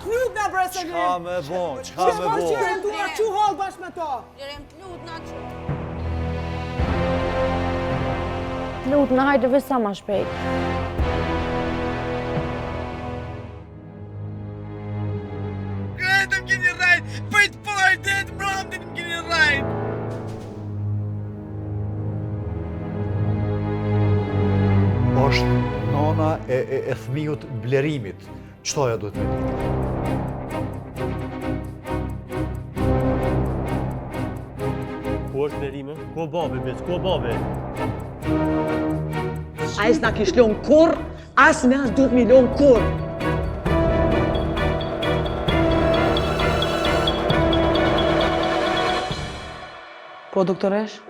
t'lut na bre se Qka me bo, qka me bo? Qërën tu na qu hall bashkë me to. Lirem t'lut na qu. T'lut na hajde vë sa ma shpejt. Gledëm kini rajt, pëjt pëllaj det mramdin më kini rajt. Është nona e fëmijut blerimit. Qëtoja duhet me ditë? Ku është blerime? Ku babe, bez, ku babe? A e s'na kish lon kur, as me as duhet mi lon kur. Po, doktoresh?